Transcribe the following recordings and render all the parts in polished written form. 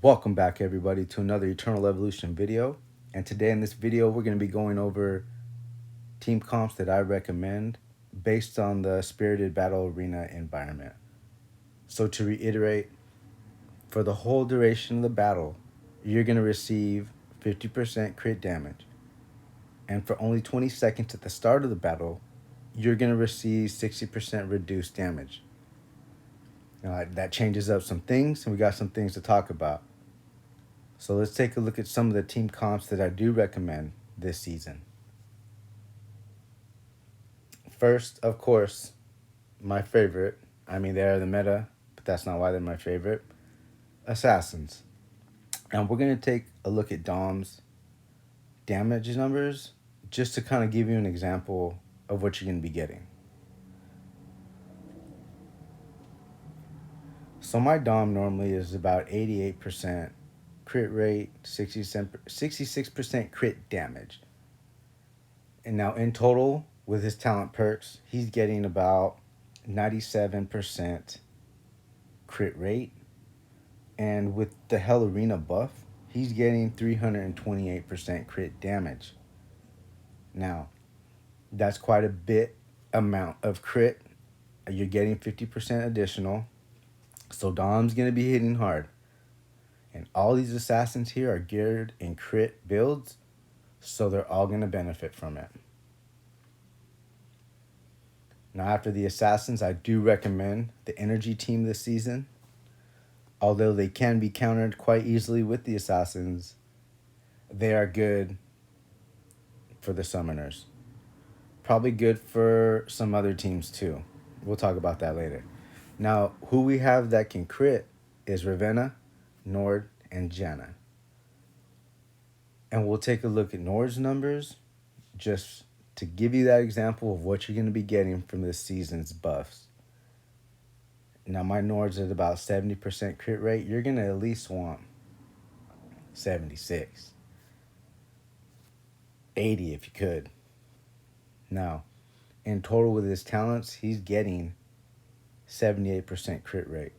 Welcome back everybody to another Eternal Evolution video. And today in this video we're going to be going over team comps that I recommend based on the Spirited Battle Arena environment. So to reiterate, for the whole duration of the battle, you're going to receive 50% crit damage. And for only 20 seconds at the start of the battle, you're going to receive 60% reduced damage. Now, that changes up some things, and we got some things to talk about. So let's take a look at some of the team comps that I do recommend this season. First, of course, my favorite. I mean, they're the meta, but that's not why they're my favorite. Assassins. And we're going to take a look at Dom's damage numbers just to kind of give you an example of what you're going to be getting. So my Dom normally is about 88% crit rate, 66% crit damage. And now in total, with his talent perks, he's getting about 97% crit rate. And with the Hell Arena buff, he's getting 328% crit damage. Now, that's quite a bit amount of crit. You're getting 50% additional. So Dom's going to be hitting hard. And all these assassins here are geared in crit builds, so they're all going to benefit from it. Now, after the assassins, I do recommend the energy team this season. Although they can be countered quite easily with the assassins, they are good for the summoners. Probably good for some other teams too. We'll talk about that later. Now, who we have that can crit is Ravenna, Nord, and Janna. And we'll take a look at Nord's numbers just to give you that example of what you're going to be getting from this season's buffs. Now, my Nord's at about 70% crit rate. You're going to at least want 76. 80 if you could. Now, in total with his talents, he's getting 78% crit rate.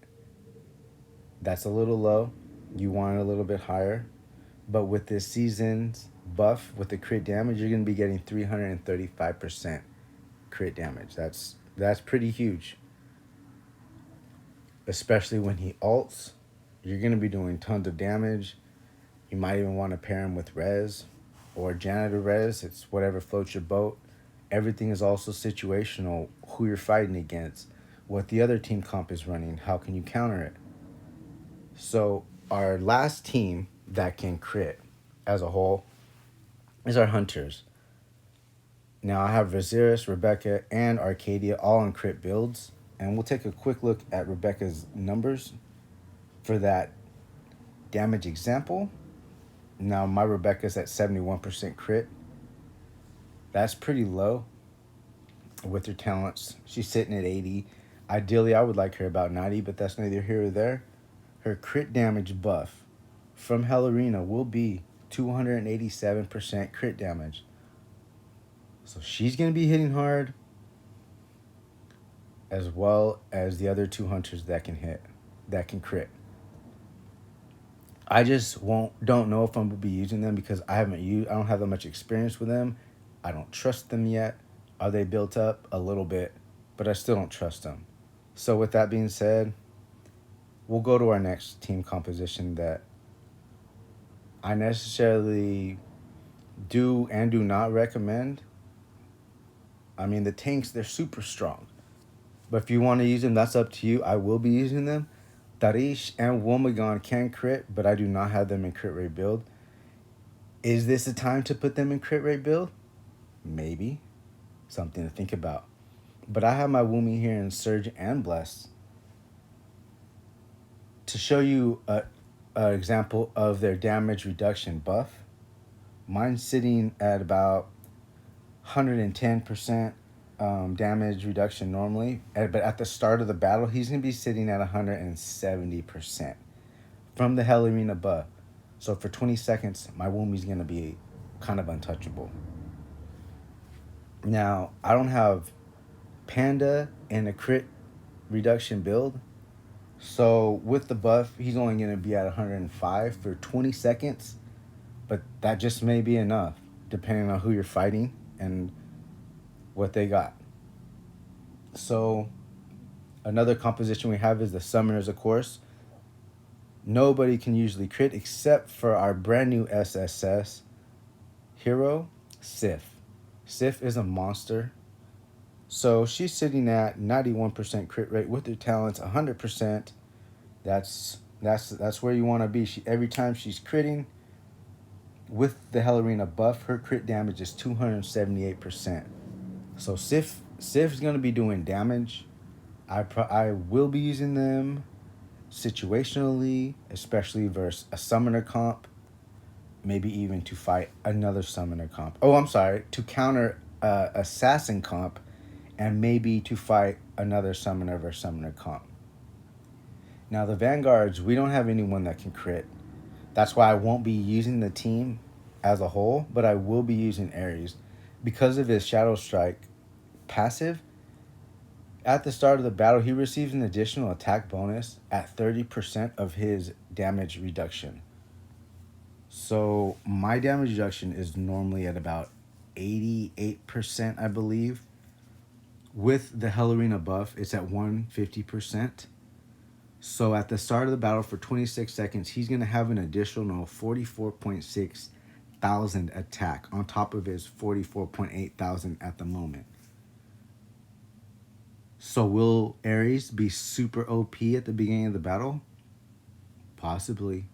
That's a little low. You want it a little bit higher. But with this season's buff, with the crit damage, you're going to be getting 335% crit damage. That's pretty huge. Especially when he ults, you're going to be doing tons of damage. You might even want to pair him with Rez or Janitor Rez. It's whatever floats your boat. Everything is also situational, who you're fighting against, what the other team comp is running, how can you counter it. So our last team that can crit as a whole is our Hunters. Now I have Viserys, Rebecca, and Arcadia all in crit builds. And we'll take a quick look at Rebecca's numbers for that damage example. Now my Rebecca's at 71% crit. That's pretty low with her talents. She's sitting at 80. Ideally, I would like her about 90, but that's neither here or there. Her crit damage buff from Hell Arena will be 287% crit damage. So she's going to be hitting hard, as well as the other two Hunters that can hit, that can crit. I just don't know if I'm gonna be using them because I don't have that much experience with them. I don't trust them yet. Are they built up? A little bit, but I still don't trust them. So with that being said, we'll go to our next team composition that I necessarily do and do not recommend. I mean, the tanks, they're super strong. But if you want to use them, that's up to you. I will be using them. Darish and Womagon can crit, but I do not have them in crit rate build. Is this a time to put them in crit rate build? Maybe. Something to think about. But I have my Woomy here in Surge and Bless to show you an example of their damage reduction buff. Mine's sitting at about 110% damage reduction normally, but at the start of the battle, he's going to be sitting at 170% from the Hell Arena buff. So for 20 seconds, my Woomy's going to be kind of untouchable. Now, I don't have Panda in a crit reduction build, So with the buff, he's only going to be at 105 for 20 seconds, but that just may be enough depending on who you're fighting and what they got. So another composition we have is the summoners, of course. Nobody can usually crit except for our brand new SSS hero, Sif. Sif is a monster. So she's sitting at 91% crit rate with her talents, 100%. That's where you want to be. Every time she's critting with the Hell Arena buff, her crit damage is 278%. So Sif's gonna be doing damage. I will be using them situationally, especially versus a summoner comp, maybe even to fight another summoner comp. Oh, I'm sorry, to counter assassin comp, and maybe to fight another summoner versus summoner comp. Now the Vanguards, we don't have anyone that can crit. That's why I won't be using the team as a whole, but I will be using Ares. Because of his Shadow Strike passive, at the start of the battle, he receives an additional attack bonus at 30% of his damage reduction. So my damage reduction is normally at about 88%, I believe. With the Hell Arena buff, it's at 150%. So at the start of the battle for 26 seconds, he's going to have an additional 44.6 thousand attack on top of his 44.8 thousand at the moment. So will Ares be super OP at the beginning of the battle? Possibly.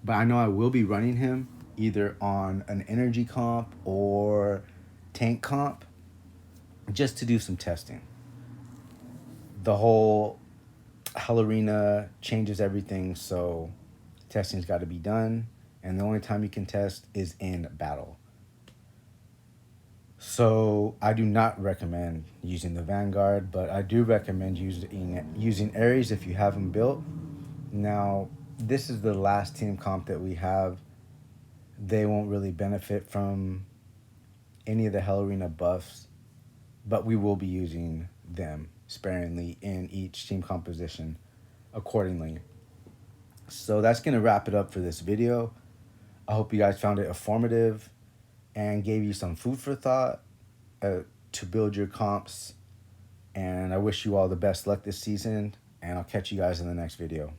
But I know I will be running him either on an energy comp or tank comp just to do some testing. The whole Hell Arena changes everything, so testing's got to be done, and the only time you can test is in battle. So I do not recommend using the Vanguard, but I do recommend using Ares if you have them built. Now, this is the last team comp that we have. They won't really benefit from any of the Hell Arena buffs, but we will be using them sparingly in each team composition accordingly. So that's going to wrap it up for this video. I hope you guys found it informative and gave you some food for thought to build your comps. And I wish you all the best luck this season, and I'll catch you guys in the next video.